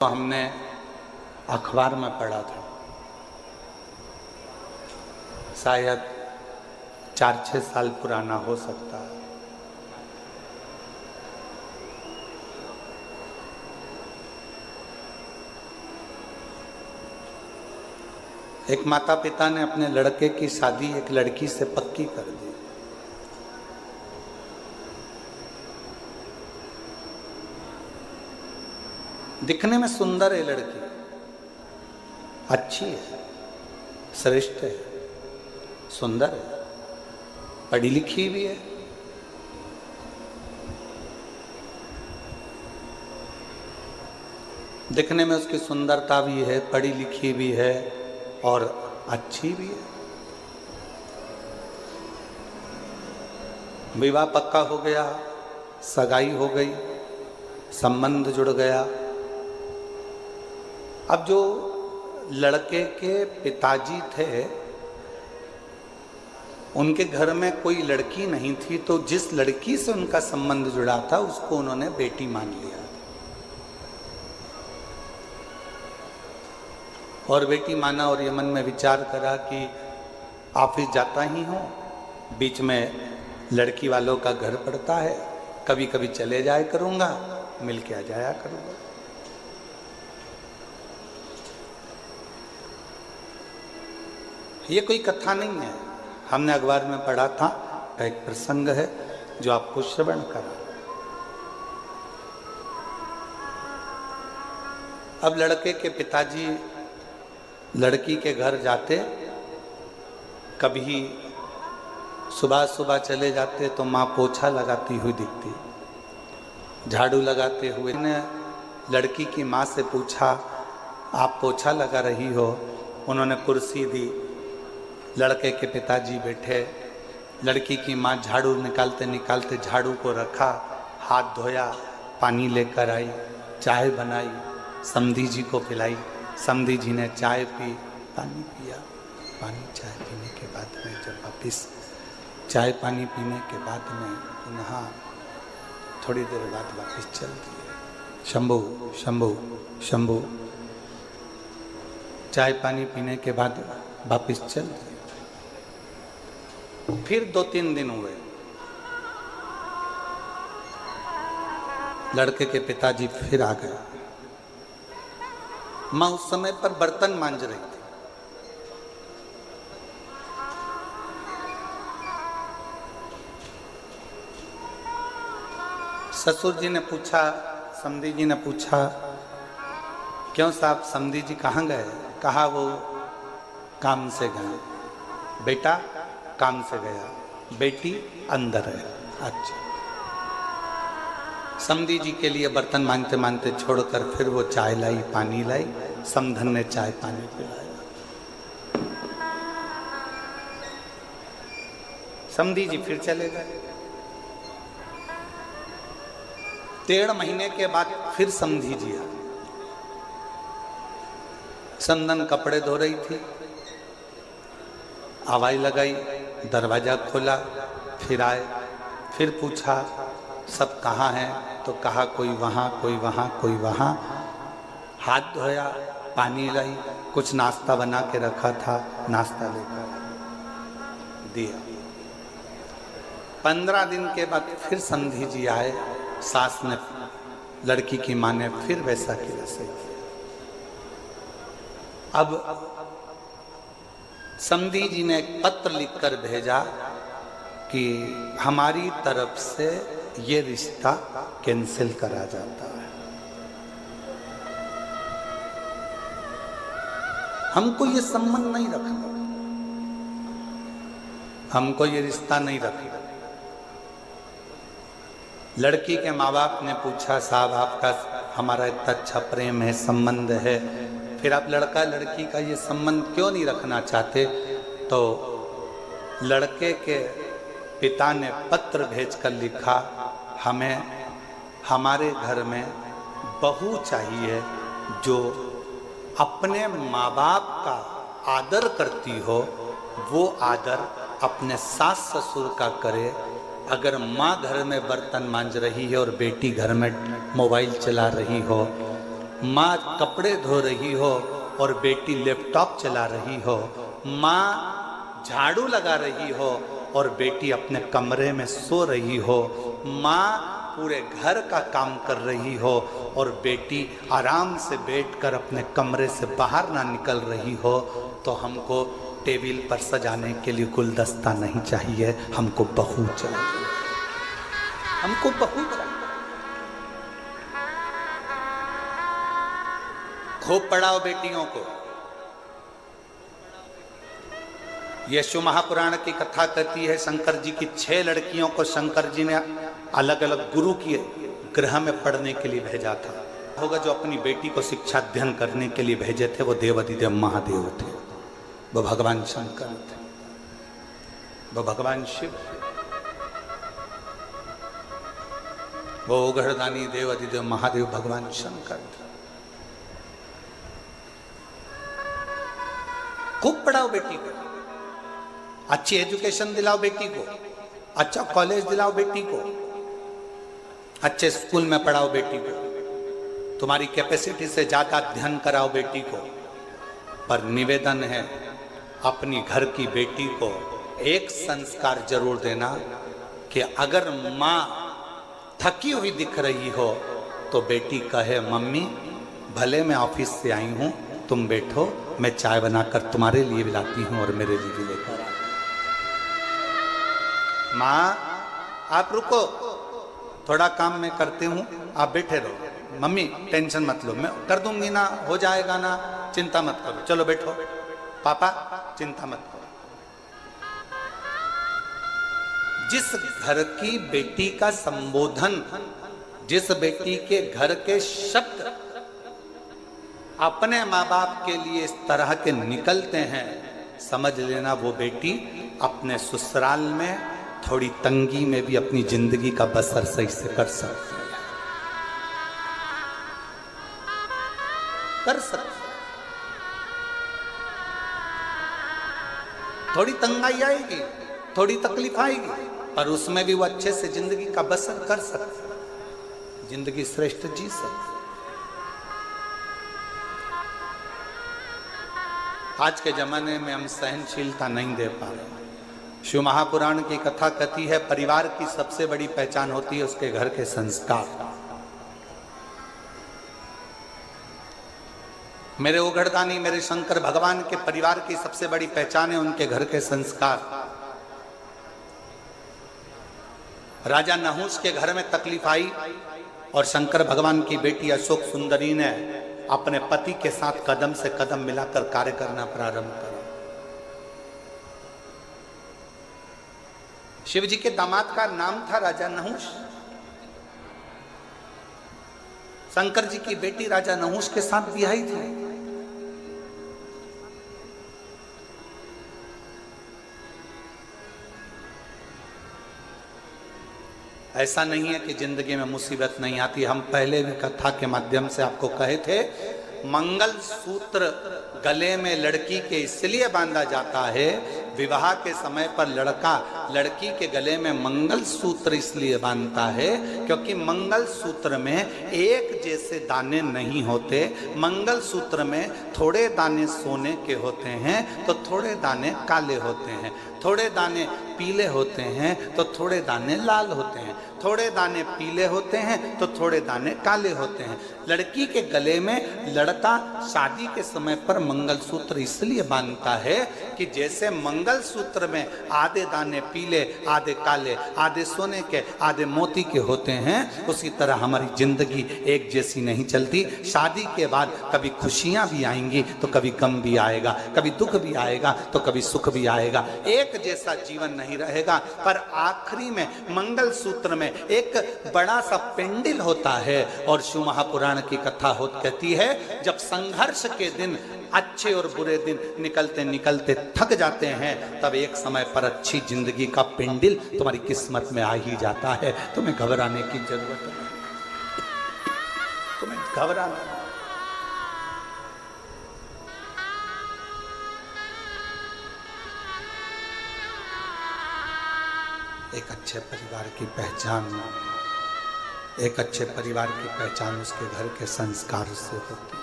तो हमने अखबार में पढ़ा था, शायद 4-6 साल पुराना हो सकता है। एक माता पिता ने अपने लड़के की शादी एक लड़की से पक्की कर दी। दिखने में सुंदर है लड़की, अच्छी है, श्रेष्ठ है, सुंदर है, पढ़ी लिखी भी है। दिखने में उसकी सुंदरता भी है, पढ़ी लिखी भी है और अच्छी भी है। विवाह पक्का हो गया, सगाई हो गई, संबंध जुड़ गया। अब जो लड़के के पिताजी थे उनके घर में कोई लड़की नहीं थी, तो जिस लड़की से उनका संबंध जुड़ा था उसको उन्होंने बेटी मान लिया और बेटी माना। और ये मन में विचार करा कि ऑफिस जाता ही हूँ, बीच में लड़की वालों का घर पड़ता है, कभी कभी चले जाया करूँगा, मिल के आ जाया करूँगा। ये कोई कथा नहीं है, हमने अखबार में पढ़ा था, एक प्रसंग है जो आपको श्रवण करा। अब लड़के के पिताजी लड़की के घर जाते, कभी सुबह सुबह चले जाते तो माँ पोछा लगाती हुई दिखती, झाड़ू लगाते हुए। ने लड़की की माँ से पूछा, आप पोछा लगा रही हो? उन्होंने कुर्सी दी, लड़के के पिताजी बैठे, लड़की की माँ झाड़ू निकालते निकालते झाड़ू को रखा, हाथ धोया, पानी लेकर आई, चाय बनाई, समधी जी को पिलाई। समधी जी ने चाय पी, पानी पिया। पानी चाय पीने के बाद में जब वापिस चाय पानी पीने के बाद में पुनः थोड़ी देर बाद वापिस चल दिए। शंभू शंभू शंभू। चाय पानी पीने के बाद वापिस चल दिए। फिर 2-3 दिन हुए, लड़के के पिताजी फिर आ गए। माँ उस समय पर बर्तन मांज रही थी। ससुर जी ने पूछा, समधी जी ने पूछा, क्यों साहब, समधी जी कहाँ गए? कहा वो काम से गए। बेटा काम से गया, बेटी अंदर है। अच्छा। समधी जी के लिए बर्तन मांजते मांजते छोड़कर फिर वो चाय लाई, पानी लाई। समधन ने चाय पानी पिलाया। समधी जी फिर चले गए। 1.5 महीने के बाद फिर समधी जी आ। समधन कपड़े धो रही थी, आवाज लगाई, दरवाजा खोला, फिर आए, फिर पूछा सब कहाँ हैं? तो कहा कोई वहाँ, कोई वहाँ, कोई वहाँ। हाथ धोया, पानी लाई, कुछ नाश्ता बना के रखा था, नाश्ता लेकर दिया। 15 दिन के बाद फिर समधी जी आए। सास ने, लड़की की माँ ने फिर वैसा की वैसे किया। अब समधी जी ने एक पत्र लिखकर भेजा कि हमारी तरफ से ये रिश्ता कैंसिल करा जाता है, हमको ये संबंध नहीं रखना, हमको ये रिश्ता नहीं रखना। लड़की के माँ बाप ने पूछा, साहब आपका हमारा इतना अच्छा प्रेम है, संबंध है, फिर आप लड़का लड़की का ये संबंध क्यों नहीं रखना चाहते? तो लड़के के पिता ने पत्र भेजकर लिखा, हमें हमारे घर में बहू चाहिए जो अपने माँ बाप का आदर करती हो, वो आदर अपने सास ससुर का करे। अगर माँ घर में बर्तन मांज रही है और बेटी घर में मोबाइल चला रही हो माँ कपड़े धो रही हो और बेटी लैपटॉप चला रही हो, माँ झाड़ू लगा रही हो और बेटी अपने कमरे में सो रही हो, माँ पूरे घर का काम कर रही हो और बेटी आराम से बैठकर अपने कमरे से बाहर ना निकल रही हो, तो हमको टेबल पर सजाने के लिए गुलदस्ता नहीं चाहिए, हमको बहू चाहिए, हमको बहू चाहिए। खूब पढ़ाओ बेटियों को। यशु महापुराण की कथा कहती है, शंकर जी की 6 लड़कियों को शंकर जी ने अलग अलग गुरु के गृह में पढ़ने के लिए भेजा था। होगा जो अपनी बेटी को शिक्षा अध्ययन करने के लिए भेजे थे वो देवाधिदेव महादेव थे, वो भगवान शंकर थे, वो भगवान शिव, वो ओघड़दानी देवाधिदेव महादेव भगवान शंकर थे। खूब पढ़ाओ बेटी को, अच्छी एजुकेशन दिलाओ बेटी को, अच्छा कॉलेज दिलाओ बेटी को, अच्छे स्कूल में पढ़ाओ बेटी को, तुम्हारी कैपेसिटी से ज्यादा अध्ययन कराओ बेटी को। पर निवेदन है, अपनी घर की बेटी को एक संस्कार जरूर देना कि अगर माँ थकी हुई दिख रही हो तो बेटी कहे, मम्मी भले मैं ऑफिस से आई हूं, तुम बैठो, मैं चाय बनाकर तुम्हारे लिए भी लाती हूं और मेरे लिए भी लेकर। माँ आप रुको, थोड़ा काम मैं करती हूँ, आप बैठे रहो, मम्मी टेंशन मत लो, मैं कर दूंगी ना, हो जाएगा ना, चिंता मत करो, चलो बैठो, पापा चिंता मत करो। जिस घर की बेटी का संबोधन, जिस बेटी के घर के शब्द अपने माँ बाप के लिए इस तरह के निकलते हैं, समझ लेना वो बेटी अपने ससुराल में थोड़ी तंगी में भी अपनी जिंदगी का बसर सही से कर सकती है, कर सकती है। थोड़ी तंगाई आएगी, थोड़ी तकलीफ आएगी, पर उसमें भी वो अच्छे से जिंदगी का बसर कर सकती है, जिंदगी श्रेष्ठ जी सकती। आज के जमाने में हम सहनशीलता नहीं दे पा रहे। शिव महापुराण की कथा कहती है, परिवार की सबसे बड़ी पहचान होती है उसके घर के संस्कार। मेरे ओघड़दानी, मेरे शंकर भगवान के परिवार की सबसे बड़ी पहचान है उनके घर के संस्कार। राजा नहुष के घर में तकलीफ आई और शंकर भगवान की बेटी अशोक सुंदरी ने अपने पति के साथ कदम से कदम मिलाकर कार्य करना प्रारंभ करा। शिव जी के दामाद का नाम था राजा नहुष। शंकर जी की बेटी राजा नहुष के साथ ब्याही थी। ऐसा नहीं है कि जिंदगी में मुसीबत नहीं आती। हम पहले भी कथा के माध्यम से आपको कहे थे, मंगल सूत्र गले में लड़की के इसलिए बांधा जाता है, विवाह के समय पर लड़का लड़की के गले में मंगल सूत्र इसलिए बांधता है क्योंकि मंगल सूत्र में एक जैसे दाने नहीं होते। मंगल सूत्र में थोड़े दाने सोने के होते हैं तो थोड़े दाने काले होते हैं, थोड़े दाने पीले होते हैं तो थोड़े दाने लाल होते हैं, थोड़े दाने पीले होते हैं तो थोड़े दाने काले होते हैं। लड़की के गले में लड़का शादी के समय पर मंगलसूत्र इसलिए बांधता है कि जैसे मंगलसूत्र में आधे दाने पीले, आधे काले, आधे सोने के, आधे मोती के होते हैं, उसी तरह हमारी जिंदगी एक जैसी नहीं चलती। शादी के बाद कभी खुशियां भी आएंगी तो कभी गम भी आएगा, कभी दुख भी आएगा तो कभी सुख भी आएगा। एक जैसा जीवन नहीं रहेगा। पर आखिरी में मंगलसूत्र में एक बड़ा सा पेंडिल होता है और शिव महापुराण की कथा होती कहती है, जब संघर्ष के दिन, अच्छे और बुरे दिन निकलते निकलते थक जाते हैं, तब एक समय पर अच्छी जिंदगी का पेंडिल तुम्हारी किस्मत में आ ही जाता है। तुम्हें घबराने की जरूरत नहीं, तुम्हें घबराना। एक अच्छे परिवार की पहचान, एक अच्छे परिवार की पहचान उसके घर के संस्कार से होती है।